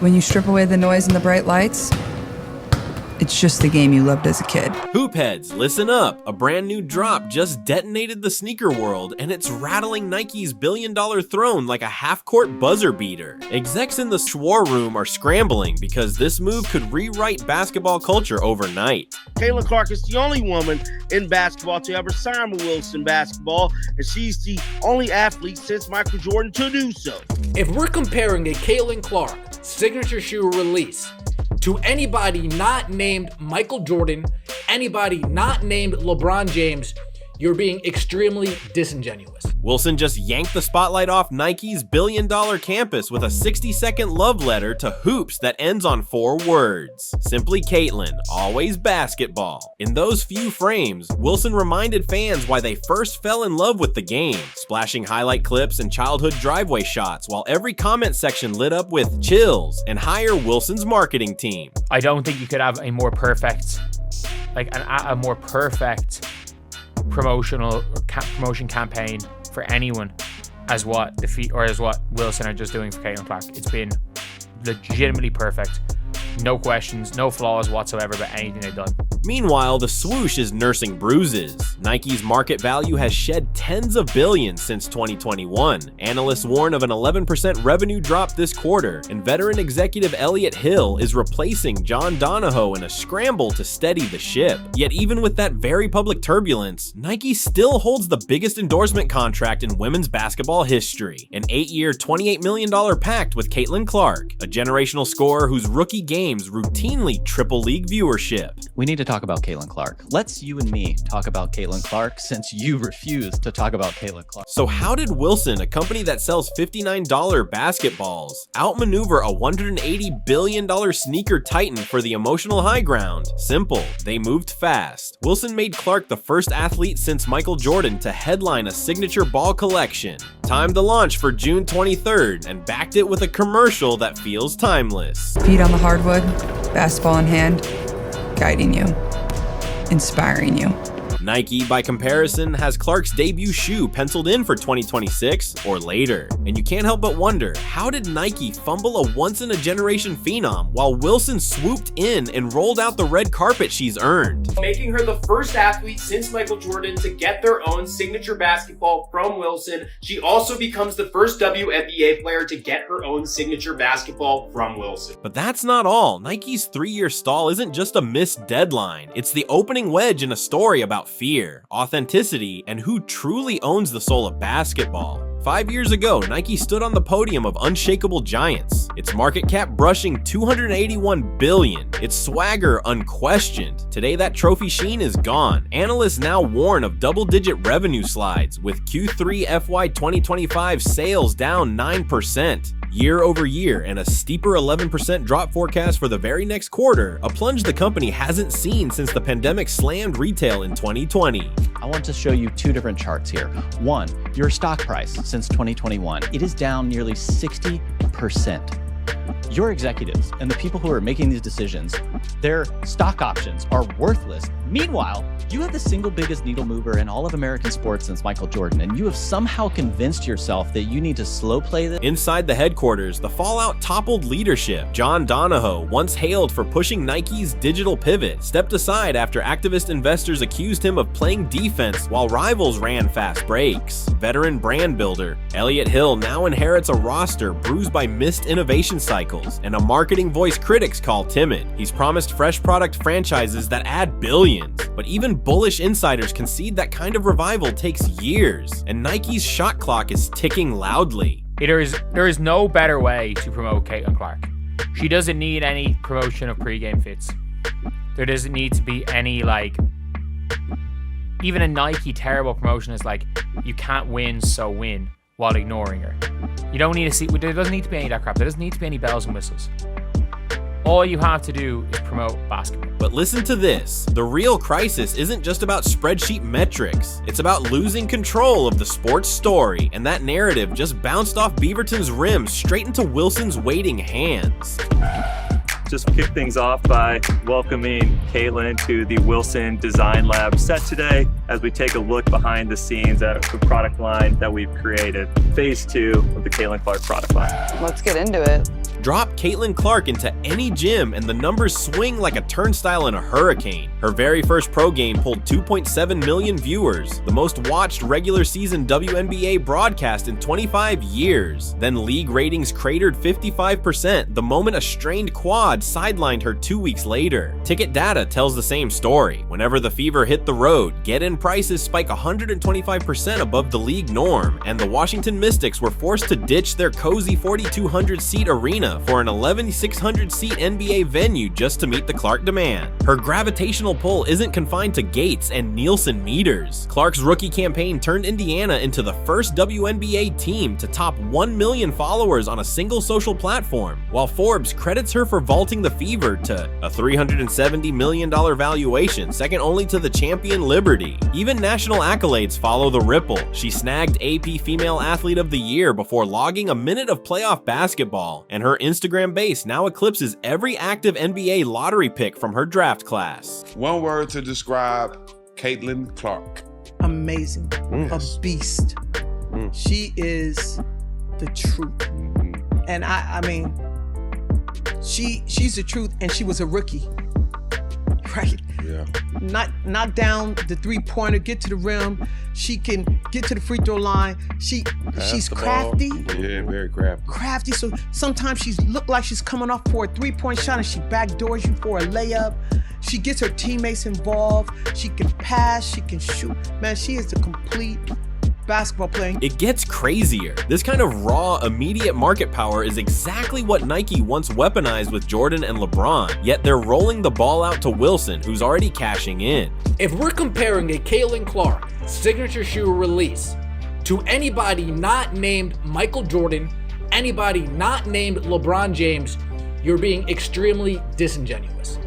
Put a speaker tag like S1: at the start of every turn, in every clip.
S1: When you strip away the noise and the bright lights, it's just the game you loved as a kid.
S2: Hoopheads, listen up. A brand new drop just detonated the sneaker world, and it's rattling Nike's billion-dollar throne like a half-court buzzer beater. Execs in the Swoosh War Room are scrambling because this move could rewrite basketball culture overnight.
S3: Caitlin Clark is the only woman in basketball to ever sign with Wilson Basketball, and she's the only athlete since Michael Jordan to do so.
S4: If we're comparing a Caitlin Clark signature shoe release to anybody not named Michael Jordan, anybody not named LeBron James, you're being extremely disingenuous.
S2: Wilson just yanked the spotlight off Nike's billion-dollar campus with a 60-second love letter to hoops that ends on 4 words. Simply Caitlin, always basketball. In those few frames, Wilson reminded fans why they first fell in love with the game, splashing highlight clips and childhood driveway shots while every comment section lit up with chills and hire Wilson's marketing team.
S5: I don't think you could have a more perfect, a more perfect promotion campaign for anyone as what Wilson are just doing for Caitlin Clark. It's been legitimately perfect. No questions, no flaws whatsoever about anything they've done.
S2: Meanwhile, the swoosh is nursing bruises. Nike's market value has shed tens of billions since 2021. Analysts warn of an 11% revenue drop this quarter, and veteran executive Elliott Hill is replacing John Donahoe in a scramble to steady the ship. Yet even with that very public turbulence, Nike still holds the biggest endorsement contract in women's basketball history, an 8-year, $28 million pact with Caitlin Clark, a generational scorer whose rookie games routinely triple league viewership.
S6: We need to talk about Caitlin Clark. Let's you and me talk about Caitlin Clark since you refuse to talk about Caitlin Clark.
S2: So how did Wilson, a company that sells $59 basketballs, outmaneuver a $180 billion sneaker titan for the emotional high ground? Simple, they moved fast. Wilson made Clark the first athlete since Michael Jordan to headline a signature ball collection. Timed the launch for June 23rd and backed it with a commercial that feels timeless.
S1: Feet on the hardwood, basketball in hand, guiding you, inspiring you.
S2: Nike, by comparison, has Clark's debut shoe penciled in for 2026 or later. And you can't help but wonder, how did Nike fumble a once-in-a-generation phenom while Wilson swooped in and rolled out the red carpet she's earned?
S7: Making her the first athlete since Michael Jordan to get their own signature basketball from Wilson. She also becomes the first WNBA player to get her own signature basketball from Wilson.
S2: But that's not all. Nike's 3-year stall isn't just a missed deadline. It's the opening wedge in a story about fear, authenticity, and who truly owns the soul of basketball. 5 years ago, Nike stood on the podium of unshakable giants, its market cap brushing $281 billion, its swagger unquestioned. Today, that trophy sheen is gone. Analysts now warn of double-digit revenue slides, with Q3 FY 2025 sales down 9%. Year over year, and a steeper 11% drop forecast for the very next quarter, a plunge the company hasn't seen since the pandemic slammed retail in 2020.
S6: I want to show you 2 different charts here. One, your stock price since 2021. It is down nearly 60%. Your executives and the people who are making these decisions, their stock options are worthless. Meanwhile, you have the single biggest needle mover in all of American sports since Michael Jordan, and you have somehow convinced yourself that you need to slow play this.
S2: Inside the headquarters, the fallout toppled leadership. John Donahoe, once hailed for pushing Nike's digital pivot, stepped aside after activist investors accused him of playing defense while rivals ran fast breaks. Veteran brand builder Elliott Hill now inherits a roster bruised by missed innovation cycles and a marketing voice critics call timid. He's promised fresh product franchises that add billions, but even bullish insiders concede that kind of revival takes years, and Nike's shot clock is ticking loudly.
S5: There is no better way to promote Caitlin Clark. She doesn't need any promotion of pre-game fits. There doesn't need to be any, even a Nike terrible promotion is you can't win, so win, while ignoring her. You don't need to see, there doesn't need to be any of that crap. There doesn't need to be any bells and whistles. All you have to do is promote basketball.
S2: But listen to this. The real crisis isn't just about spreadsheet metrics. It's about losing control of the sports story, and that narrative just bounced off Beaverton's rim straight into Wilson's waiting hands.
S8: Just kick things off by welcoming Caitlin to the Wilson Design Lab set today as we take a look behind the scenes at the product line that we've created. Phase 2 of the Caitlin Clark product line.
S9: Let's get into it.
S2: Drop Caitlin Clark into any gym and the numbers swing like a turnstile in a hurricane. Her very first pro game pulled 2.7 million viewers, the most watched regular season WNBA broadcast in 25 years. Then league ratings cratered 55% the moment a strained quad sidelined her 2 weeks later. Ticket data tells the same story. Whenever the Fever hit the road, get-in prices spike 125% above the league norm, and the Washington Mystics were forced to ditch their cozy 4,200-seat arena for an 11,600-seat NBA venue just to meet the Clark demand. Her gravitational pull isn't confined to Gates and Nielsen meters. Clark's rookie campaign turned Indiana into the first WNBA team to top 1 million followers on a single social platform, while Forbes credits her for vaulting the Fever to a $370 million valuation, second only to the champion Liberty. Even national accolades follow the ripple. She snagged AP Female Athlete of the Year before logging a minute of playoff basketball, and her Instagram base now eclipses every active NBA lottery pick from her draft class.
S9: One word to describe Caitlin Clark.
S10: Amazing.
S9: Yes.
S10: A beast. She is the truth. And I mean, she's the truth, and she was a rookie. Right?
S9: Yeah.
S10: Knock down the three-pointer, get to the rim. She can get to the free throw line. She's
S9: the
S10: crafty.
S9: ball. Yeah, very crafty.
S10: Crafty. So sometimes she look like she's coming off for a three-point shot and she backdoors you for a layup. She gets her teammates involved. She can pass. She can shoot. Man, she is the complete basketball player.
S2: It gets crazier. This kind of raw, immediate market power is exactly what Nike once weaponized with Jordan and LeBron, yet they're rolling the ball out to Wilson, who's already cashing in.
S4: If we're comparing a Caitlin Clark signature shoe release to anybody not named Michael Jordan, anybody not named LeBron James, you're being extremely disingenuous.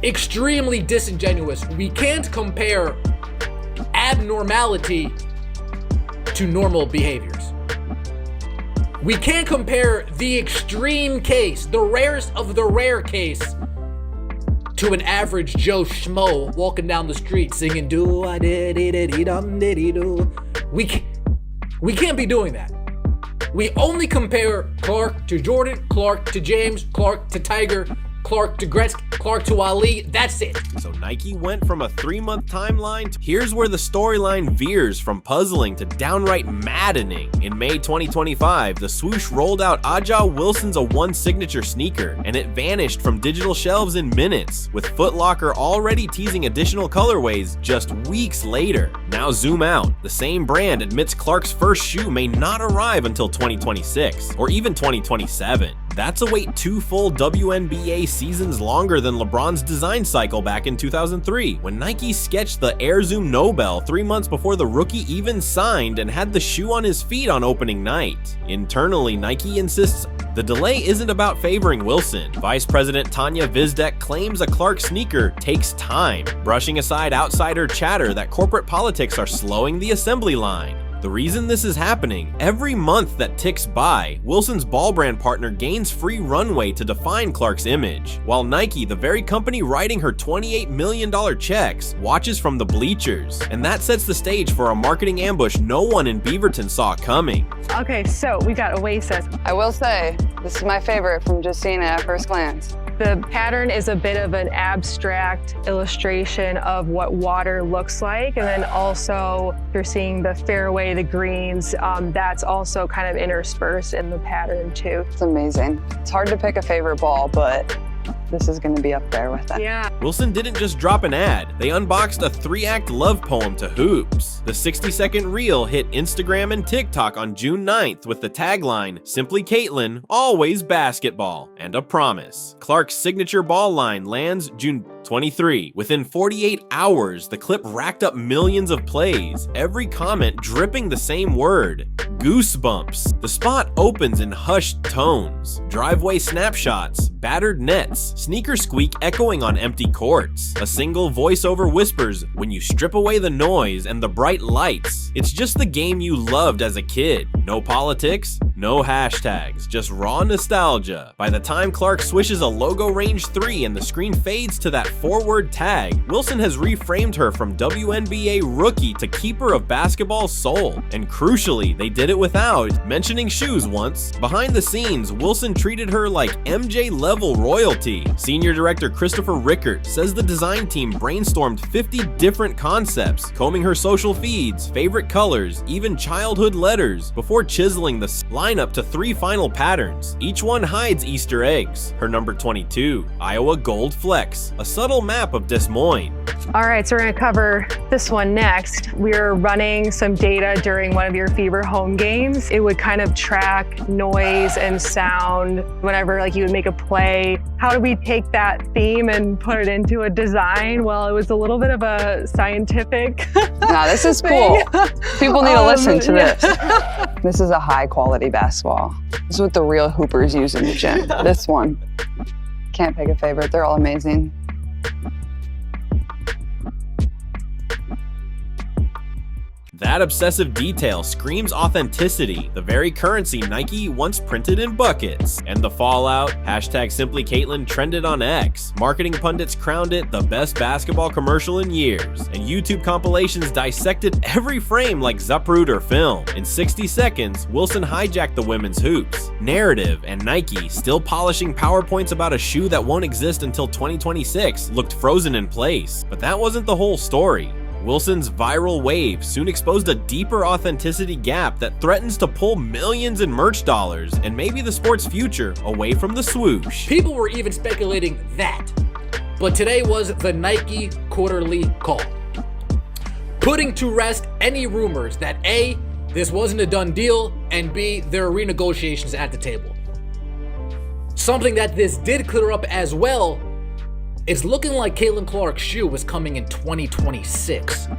S4: Extremely disingenuous. We can't compare abnormality to normal behaviors. We can't compare the extreme case, the rarest of the rare case, to an average Joe Schmo walking down the street singing do I did it dum diddy do. We can't be doing that. We only compare Clark to Jordan, Clark to James, Clark to Tiger, Clark to Gretzky, Clark to Ali. That's it.
S2: So Nike went from a 3-month timeline to here's where the storyline veers from puzzling to downright maddening. In May 2025, the Swoosh rolled out Aja Wilson's A1 signature sneaker, and it vanished from digital shelves in minutes, with Foot Locker already teasing additional colorways just weeks later. Now zoom out. The same brand admits Clark's first shoe may not arrive until 2026, or even 2027. That's a wait 2 full WNBA seasons longer than LeBron's design cycle back in 2003, when Nike sketched the Air Zoom Nobel 3 months before the rookie even signed and had the shoe on his feet on opening night. Internally, Nike insists the delay isn't about favoring Wilson. Vice President Tanya Vizdek claims a Clark sneaker takes time, brushing aside outsider chatter that corporate politics are slowing the assembly line. The reason this is happening, every month that ticks by, Wilson's ball brand partner gains free runway to define Clark's image, while Nike, the very company writing her $28 million checks, watches from the bleachers. And that sets the stage for a marketing ambush no one in Beaverton saw coming.
S11: Okay, so we got Oasis.
S12: I will say, this is my favorite from just seeing it at first glance.
S11: The pattern is a bit of an abstract illustration of what water looks like. And then also you're seeing the fairway, the greens, that's also kind of interspersed in the pattern too.
S12: It's amazing. It's hard to pick a favorite ball, but this is going to be up there with it.
S11: Yeah.
S2: Wilson didn't just drop an ad. They unboxed a 3-act love poem to hoops. The 60-second reel hit Instagram and TikTok on June 9th with the tagline, "Simply Caitlin, always basketball," and a promise. Clark's signature ball line lands June 23. Within 48 hours, the clip racked up millions of plays, every comment dripping the same word, goosebumps. The spot opens in hushed tones, driveway snapshots, battered nets, sneaker squeak echoing on empty courts. A single voiceover whispers, "When you strip away the noise and the bright lights, it's just the game you loved as a kid. No politics, No hashtags, just raw nostalgia. By the time Clark swishes a logo range 3 and the screen fades to that forward tag, Wilson has reframed her from WNBA rookie to keeper of basketball's soul. And crucially, they did it without mentioning shoes once. Behind the scenes, Wilson treated her like MJ-level royalty. Senior director Christopher Rickert says the design team brainstormed 50 different concepts, combing her social feeds, favorite colors, even childhood letters, before chiseling the lineup to 3 final patterns. Each one hides Easter eggs. Her number 22, Iowa Gold Flex, a subtle map of Des Moines.
S11: All right, so we're gonna cover this one next. We were running some data during one of your Fever home games. It would kind of track noise and sound whenever like you would make a play. How do we take that theme and put it into a design? Well, it was a little bit of a scientific
S12: Nah, this is cool. People need to listen to this. This is a high quality basketball. This is what the real hoopers use in the gym. This one. Can't pick a favorite. They're all amazing.
S2: That obsessive detail screams authenticity, the very currency Nike once printed in buckets. And the fallout, hashtag Simply Caitlin trended on X. Marketing pundits crowned it the best basketball commercial in years. And YouTube compilations dissected every frame like Zapruder film. In 60 seconds, Wilson hijacked the women's hoops. Narrative and Nike, still polishing PowerPoints about a shoe that won't exist until 2026, looked frozen in place. But that wasn't the whole story. Wilson's viral wave soon exposed a deeper authenticity gap that threatens to pull millions in merch dollars and maybe the sport's future away from the swoosh.
S4: People were even speculating that. But today was the Nike quarterly call, putting to rest any rumors that A, this wasn't a done deal, and B, there are renegotiations at the table. Something that this did clear up as well, it's looking like Caitlin Clark's shoe was coming in 2026.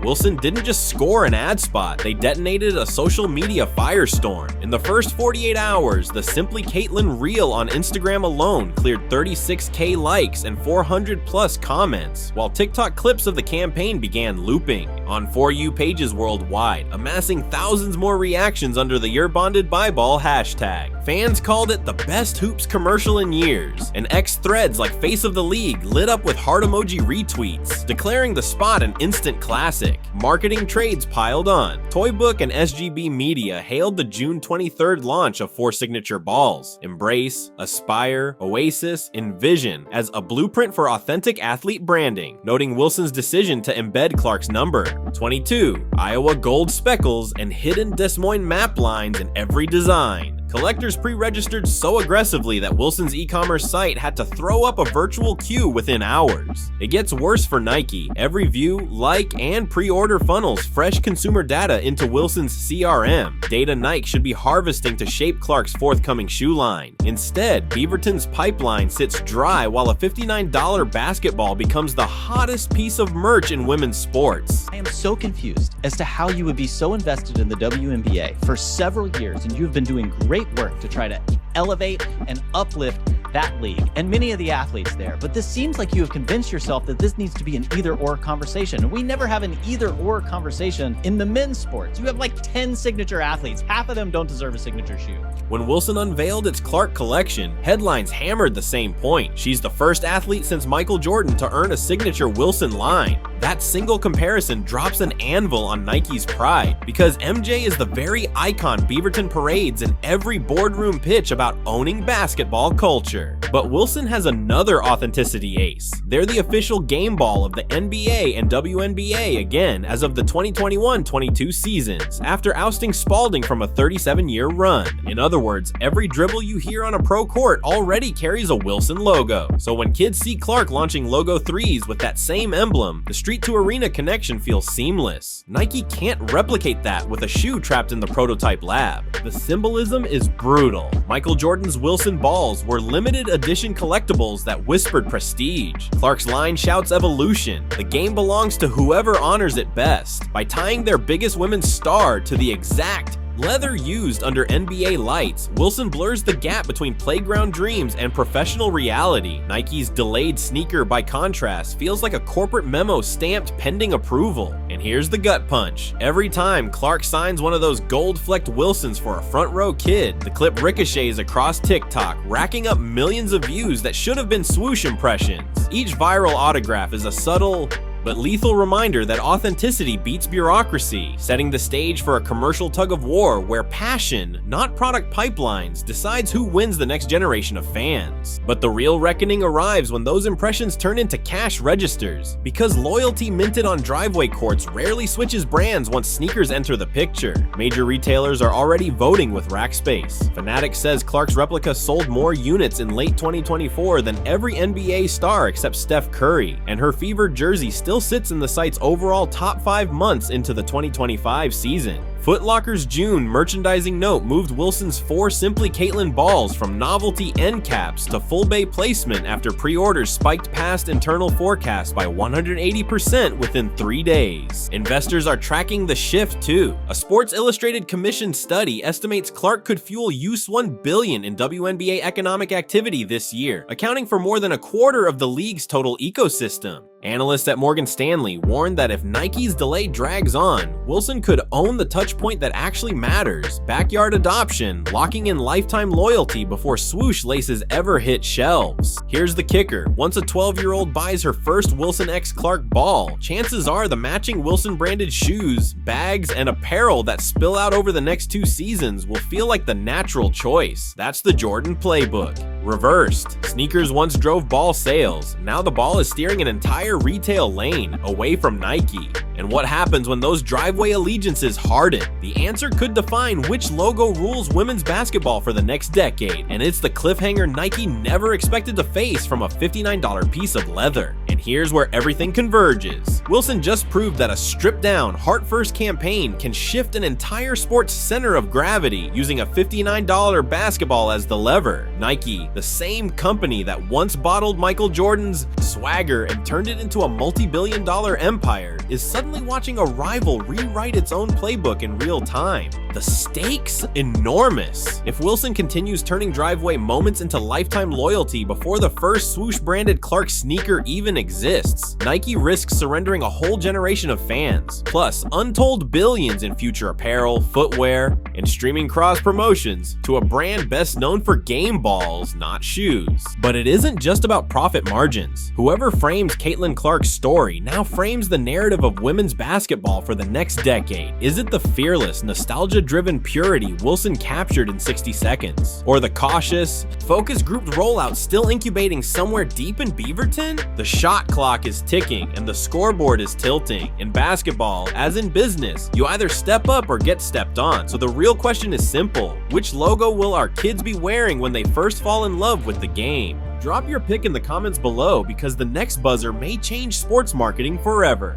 S2: Wilson didn't just score an ad spot, they detonated a social media firestorm. In the first 48 hours, the Simply Caitlin reel on Instagram alone cleared 36K likes and 400 plus comments, while TikTok clips of the campaign began looping on For You pages worldwide, amassing thousands more reactions under the You're Bonded by Ball hashtag. Fans called it the best hoops commercial in years, and X threads like Face of the League lit up with heart emoji retweets, declaring the spot an instant classic. Marketing trades piled on. Toy Book and SGB Media hailed the June 23rd launch of 4 signature balls, Embrace, Aspire, Oasis, Envision, as a blueprint for authentic athlete branding, noting Wilson's decision to embed Clark's number. 22, Iowa Gold Speckles and hidden Des Moines map lines in every design. Collectors pre-registered so aggressively that Wilson's e-commerce site had to throw up a virtual queue within hours. It gets worse for Nike. Every view, like, and pre-order funnels fresh consumer data into Wilson's CRM. Data Nike should be harvesting to shape Clark's forthcoming shoe line. Instead, Beaverton's pipeline sits dry while a $59 basketball becomes the hottest piece of merch in women's sports.
S6: I am so confused as to how you would be so invested in the WNBA for several years, and you've been doing great work to try to elevate and uplift that league and many of the athletes there. But this seems like you have convinced yourself that this needs to be an either-or conversation. And we never have an either-or conversation in the men's sports. You have like 10 signature athletes. Half of them don't deserve a signature shoe.
S2: When Wilson unveiled its Clark collection, headlines hammered the same point. She's the first athlete since Michael Jordan to earn a signature Wilson line. That single comparison drops an anvil on Nike's pride, because MJ is the very icon Beaverton parades in every boardroom pitch about owning basketball culture. But Wilson has another authenticity ace. They're the official game ball of the NBA and WNBA again as of the 2021-22 seasons, after ousting Spalding from a 37-year run. In other words, every dribble you hear on a pro court already carries a Wilson logo. So when kids see Clark launching logo 3s with that same emblem, the street to arena connection feels seamless. Nike can't replicate that with a shoe trapped in the prototype lab. The symbolism is brutal. Michael Jordan's Wilson balls were limited edition collectibles that whispered prestige. Clark's line shouts evolution. The game belongs to whoever honors it best. By tying their biggest women's star to the exact leather used under NBA lights, Wilson blurs the gap between playground dreams and professional reality. Nike's delayed sneaker, by contrast, feels like a corporate memo stamped pending approval. And here's the gut punch. Every time Clark signs one of those gold-flecked Wilsons for a front row kid, the clip ricochets across TikTok, racking up millions of views that should have been swoosh impressions. Each viral autograph is a subtle but lethal reminder that authenticity beats bureaucracy, setting the stage for a commercial tug-of-war where passion, not product pipelines, decides who wins the next generation of fans. But the real reckoning arrives when those impressions turn into cash registers, because loyalty minted on driveway courts rarely switches brands once sneakers enter the picture. Major retailers are already voting with rack space. Fanatics says Clark's replica sold more units in late 2024 than every NBA star except Steph Curry, and her fevered jersey still sits in the site's overall top 5 months into the 2025 season. Foot Locker's June merchandising note moved Wilson's 4 Simply Caitlin balls from novelty end caps to full bay placement after pre-orders spiked past internal forecasts by 180% within 3 days. Investors are tracking the shift too. A Sports Illustrated commissioned study estimates Clark could fuel $1 billion in WNBA economic activity this year, accounting for more than a quarter of the league's total ecosystem. Analysts at Morgan Stanley warned that if Nike's delay drags on, Wilson could own the touch point that actually matters: backyard adoption, locking in lifetime loyalty before swoosh laces ever hit shelves. Here's the kicker: once a 12-year-old buys her first Wilson x Clark ball, chances are the matching Wilson branded shoes, bags, and apparel that spill out over the next 2 seasons will feel like the natural choice. That's the Jordan playbook. Reversed. Sneakers once drove ball sales. Now the ball is steering an entire retail lane away from Nike. And what happens when those driveway allegiances harden? The answer could define which logo rules women's basketball for the next decade, and it's the cliffhanger Nike never expected to face from a $59 piece of leather. And here's where everything converges. Wilson just proved that a stripped-down, heart-first campaign can shift an entire sport's center of gravity using a $59 basketball as the lever. Nike, the same company that once bottled Michael Jordan's swagger and turned it into a multi-billion-dollar empire, is suddenly watching a rival rewrite its own playbook in real time. The stakes? Enormous. If Wilson continues turning driveway moments into lifetime loyalty before the first swoosh-branded Clark sneaker even exists, Nike risks surrendering a whole generation of fans, plus untold billions in future apparel, footwear, and streaming cross-promotions to a brand best known for game balls, not shoes. But it isn't just about profit margins. Whoever frames Caitlin Clark's story now frames the narrative of women's basketball for the next decade. Is it the fearless, nostalgia-driven purity Wilson captured in 60 seconds? Or the cautious, focus-grouped rollout still incubating somewhere deep in Beaverton? The shot clock is ticking and the scoreboard is tilting. In basketball, as in business, you either step up or get stepped on. So the real question is simple: which logo will our kids be wearing when they first fall in love with the game? Drop your pick in the comments below, because the next buzzer may change sports marketing forever.